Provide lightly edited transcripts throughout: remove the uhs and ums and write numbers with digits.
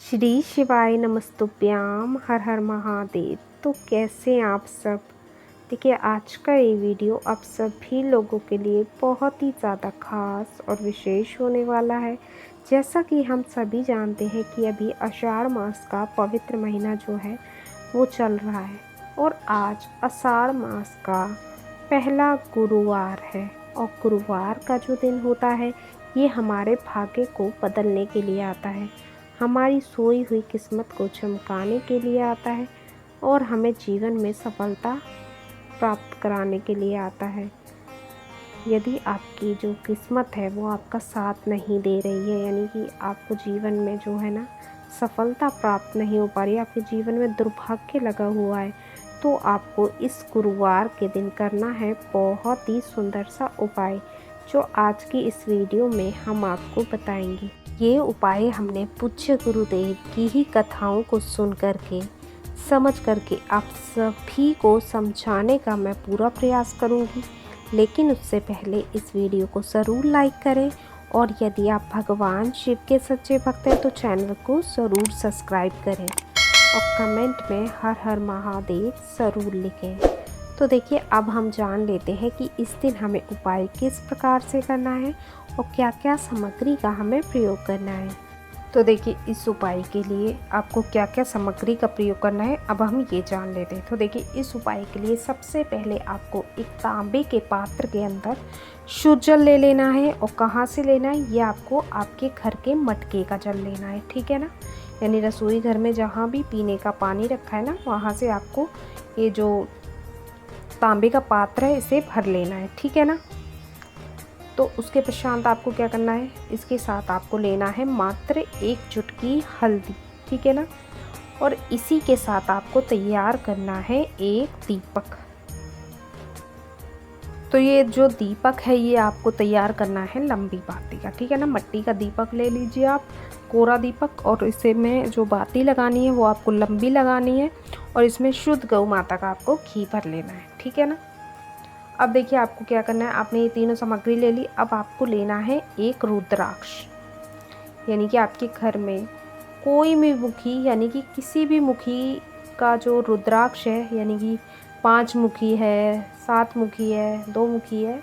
श्री शिवाय नमस्तुभ्याम। हर हर महादेव। तो कैसे हैं आप सब। देखिए, आज का ये वीडियो आप सभी लोगों के लिए बहुत ही ज़्यादा खास और विशेष होने वाला है। जैसा कि हम सभी जानते हैं कि अभी आषाढ़ मास का पवित्र महीना जो है वो चल रहा है और आज आषाढ़ मास का पहला गुरुवार है। और गुरुवार का जो दिन होता है ये हमारे भाग्य को बदलने के लिए आता है, हमारी सोई हुई किस्मत को चमकाने के लिए आता है और हमें जीवन में सफलता प्राप्त कराने के लिए आता है। यदि आपकी जो किस्मत है वो आपका साथ नहीं दे रही है, यानी कि आपको जीवन में जो है ना सफलता प्राप्त नहीं हो पा रही है, आपके जीवन में दुर्भाग्य लगा हुआ है, तो आपको इस गुरुवार के दिन करना है बहुत ही सुंदर सा उपाय, जो आज की इस वीडियो में हम आपको बताएंगे। ये उपाय हमने पूज्य गुरुदेव की ही कथाओं को सुन करके समझ करके आप सभी को समझाने का मैं पूरा प्रयास करूँगी। लेकिन उससे पहले इस वीडियो को ज़रूर लाइक करें और यदि आप भगवान शिव के सच्चे भक्त हैं तो चैनल को ज़रूर सब्सक्राइब करें और कमेंट में हर हर महादेव ज़रूर लिखें। तो देखिए, अब हम जान लेते हैं कि इस दिन हमें उपाय किस प्रकार से करना है और क्या क्या सामग्री का हमें प्रयोग करना है। तो देखिए, इस उपाय के लिए आपको क्या क्या सामग्री का प्रयोग करना है अब हम ये जान लेते हैं। तो देखिए, इस उपाय के लिए सबसे पहले आपको एक तांबे के पात्र के अंदर शुद्ध जल ले लेना है। और कहाँ से लेना है, ये आपको आपके घर के मटके का जल लेना है, ठीक है ना। यानी रसोई घर में जहाँ भी पीने का पानी रखा है ना, वहाँ से आपको ये जो तांबे का पात्र है इसे भर लेना है, ठीक है ना। तो उसके पश्चात आपको क्या करना है, इसके साथ आपको लेना है मात्र एक चुटकी हल्दी, ठीक है ना। और इसी के साथ आपको तैयार करना है एक दीपक। तो ये जो दीपक है ये आपको तैयार करना है लंबी बाती का, ठीक है ना। मिट्टी का दीपक ले लीजिए आप, कोरा दीपक, और इसे में जो बाती लगानी है वो आपको लंबी लगानी है और इसमें शुद्ध गौ माता का आपको घी भर लेना है, ठीक है ना। अब देखिए, आपको क्या करना है, आपने ये तीनों सामग्री ले ली। अब आपको लेना है एक रुद्राक्ष, यानी कि आपके घर में कोई भी मुखी, यानी कि किसी भी मुखी का जो रुद्राक्ष है, यानी कि 5 मुखी है, 7 मुखी है, 2 मुखी है,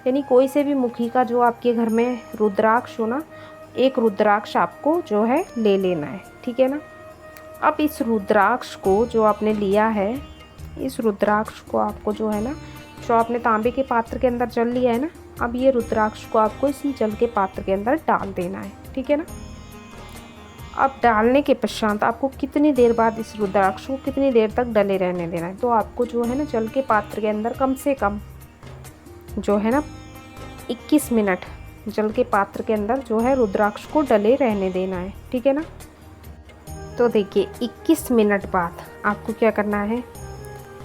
यानी कोई से भी मुखी का जो आपके घर में रुद्राक्ष हो ना, एक रुद्राक्ष आपको जो है ले लेना है, ठीक है ना। अब इस रुद्राक्ष को जो आपने लिया है, इस रुद्राक्ष को आपको जो है ना, जो आपने तांबे के पात्र के अंदर जल लिया है ना, अब ये रुद्राक्ष को आपको इसी जल के पात्र के अंदर डाल देना है, ठीक है ना। अब डालने के पश्चात आपको कितनी देर बाद इस रुद्राक्ष को कितनी देर तक डले रहने देना है, तो आपको जो है ना जल के पात्र के अंदर कम से कम जो है ना 21 मिनट जल के पात्र के अंदर जो है रुद्राक्ष को डले रहने देना है, ठीक है ना। तो देखिए, 21 मिनट बाद आपको क्या करना है,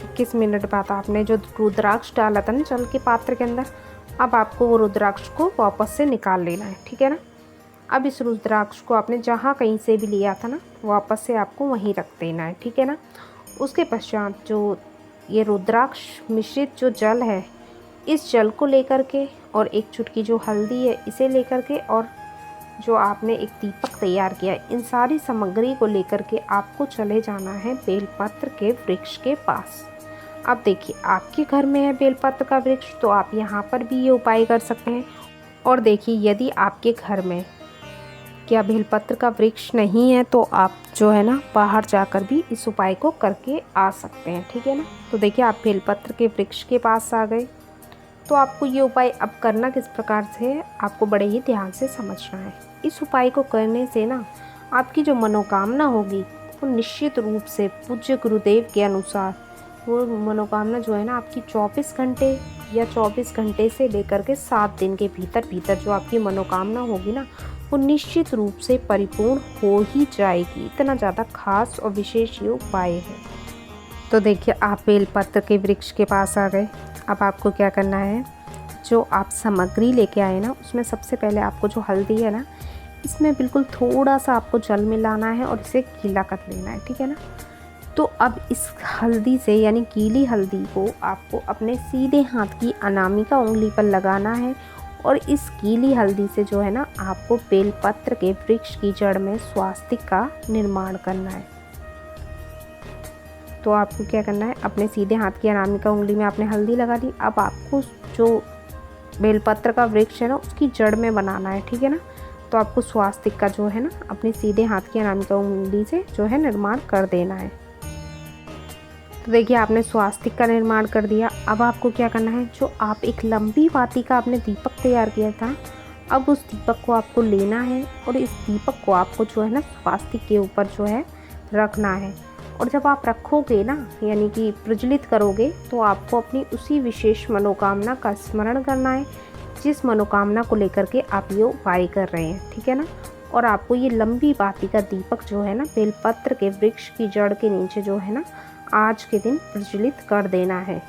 21 मिनट बाद आपने जो रुद्राक्ष डाला था ना जल के पात्र के अंदर, अब आपको वो रुद्राक्ष को वापस से निकाल लेना है, ठीक है ना। अब इस रुद्राक्ष को आपने जहाँ कहीं से भी लिया था ना, वापस से आपको वहीं रख देना है, ठीक है ना। उसके पश्चात जो ये रुद्राक्ष मिश्रित जो जल है, इस जल को लेकर के और एक चुटकी जो हल्दी है इसे लेकर के, और जो आपने एक दीपक तैयार किया है, इन सारी सामग्री को लेकर के आपको चले जाना है बेलपत्र के वृक्ष के पास। अब देखिए, आपके घर में है बेलपत्र का वृक्ष तो आप यहाँ पर भी ये उपाय कर सकते हैं। और देखिए, यदि आपके घर में क्या बेलपत्र का वृक्ष नहीं है तो आप जो है ना बाहर जाकर भी इस उपाय को करके आ सकते हैं, ठीक है ना। तो देखिए, आप बेलपत्र के वृक्ष के पास आ गए। तो आपको ये उपाय अब करना किस प्रकार से है, आपको बड़े ही ध्यान से समझना है। इस उपाय को करने से ना आपकी जो मनोकामना होगी वो निश्चित रूप से पूज्य गुरुदेव के अनुसार वो मनोकामना जो है ना आपकी 24 घंटे या 24 घंटे से लेकर के 7 दिन के भीतर भीतर जो आपकी मनोकामना होगी ना वो निश्चित रूप से परिपूर्ण हो ही जाएगी। इतना ज़्यादा खास और विशेष ये उपाय है। तो देखिए, आप बेलपत्र के वृक्ष के पास आ गए। अब आपको क्या करना है, जो आप सामग्री लेके आए ना उसमें सबसे पहले आपको जो हल्दी है ना, इसमें बिल्कुल थोड़ा सा आपको जल मिलाना है और इसे गीला कर लेना है, ठीक है ना। तो अब इस हल्दी से, यानी गीली हल्दी को आपको अपने सीधे हाथ की अनामिका उंगली पर लगाना है और इस गीली हल्दी से जो है ना आपको बेलपत्र के वृक्ष की जड़ में स्वास्तिक का निर्माण करना है। तो आपको क्या करना है, अपने सीधे हाथ की अनामिका उंगली में आपने हल्दी लगा ली। अब आपको जो बेलपत्र का वृक्ष है ना उसकी जड़ में बनाना है, ठीक है ना। तो आपको स्वास्तिक का जो है ना अपने सीधे हाथ की अनामिका उंगली से जो है निर्माण कर देना है। तो देखिए आपने स्वास्तिक का निर्माण कर दिया। अब आपको क्या करना है, जो आप एक लंबी बाती का आपने दीपक तैयार किया था, अब उस दीपक को आपको लेना है और इस दीपक को आपको जो है ना स्वास्तिक के ऊपर जो है रखना है। और जब आप रखोगे ना, यानी कि प्रज्वलित करोगे, तो आपको अपनी उसी विशेष मनोकामना का स्मरण करना है जिस मनोकामना को लेकर के आप ये उपाय कर रहे हैं, ठीक है ना। और आपको ये लंबी बाती का दीपक जो है ना बेलपत्र के वृक्ष की जड़ के नीचे जो है ना आज के दिन प्रज्वलित कर देना है।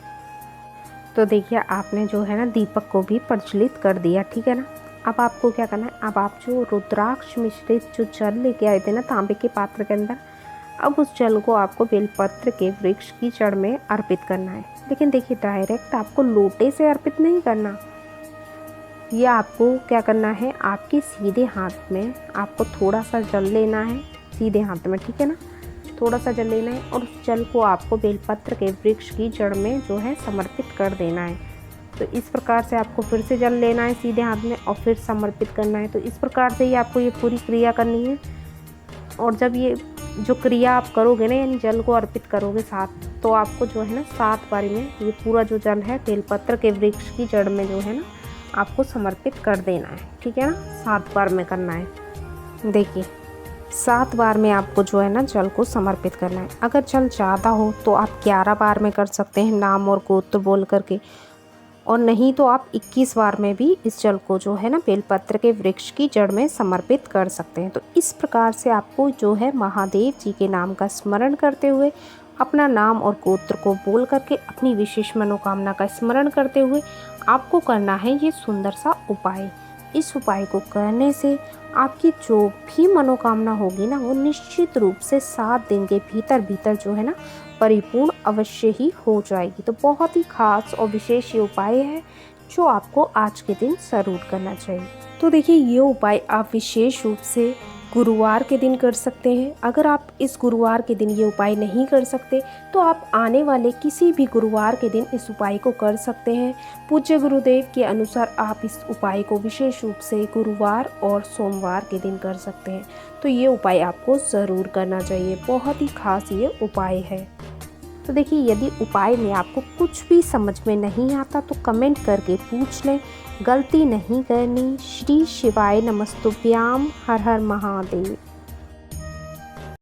तो देखिए आपने जो है ना दीपक को भी प्रज्वलित कर दिया, ठीक है ना। अब आपको क्या करना है, अब आप जो रुद्राक्ष मिश्रित जो जल लेके आए थे ना तांबे के पात्र के अंदर, अब उस जल को आपको बेलपत्र के वृक्ष की जड़ में अर्पित करना है। लेकिन देखिए डायरेक्ट आपको लोटे से अर्पित नहीं करना, ये आपको क्या करना है, आपके सीधे हाथ में आपको थोड़ा सा जल लेना है, सीधे हाथ में, ठीक है ना। थोड़ा सा जल लेना है और उस जल को आपको बेलपत्र के वृक्ष की जड़ में जो है समर्पित कर देना है। तो इस प्रकार से आपको फिर से जल लेना है सीधे हाथ में और फिर समर्पित करना है। तो इस प्रकार से ही आपको ये पूरी क्रिया करनी है। और जब ये जो क्रिया आप करोगे ना, यानी जल को अर्पित करोगे 7, तो आपको जो है ना 7 बारी में ये पूरा जो जल है बेलपत्र के वृक्ष की जड़ में जो है ना आपको समर्पित कर देना है, ठीक है ना। 7 बार में करना है। देखिए 7 बार में आपको जो है ना जल को समर्पित करना है। अगर जल ज़्यादा हो तो आप 11 बार में कर सकते हैं नाम और गोत्र बोल करके, और नहीं तो आप 21 बार में भी इस जल को जो है ना बेलपत्र के वृक्ष की जड़ में समर्पित कर सकते हैं। तो इस प्रकार से आपको जो है महादेव जी के नाम का स्मरण करते हुए, अपना नाम और गोत्र को बोल करके, अपनी विशेष मनोकामना का स्मरण करते हुए आपको करना है ये सुंदर सा उपाय। इस उपाय को करने से आपकी जो भी मनोकामना होगी ना वो निश्चित रूप से 7 दिन के भीतर भीतर जो है ना परिपूर्ण अवश्य ही हो जाएगी। तो बहुत ही खास और विशेष ये उपाय है जो आपको आज के दिन ज़रूर करना चाहिए। तो देखिए ये उपाय आप विशेष रूप से गुरुवार के दिन कर सकते हैं। अगर आप इस गुरुवार के दिन ये उपाय नहीं कर सकते तो आप आने वाले किसी भी गुरुवार के दिन इस उपाय को कर सकते हैं। पूज्य गुरुदेव के अनुसार आप इस उपाय को विशेष रूप से गुरुवार और सोमवार के दिन कर सकते हैं। तो ये उपाय आपको ज़रूर करना चाहिए, बहुत ही खास ये उपाय है। तो देखिए यदि उपाय में आपको कुछ भी समझ में नहीं आता तो कमेंट करके पूछ लें, गलती नहीं करनी। श्री शिवाय नमस्तुभ्याम। हर हर महादेव।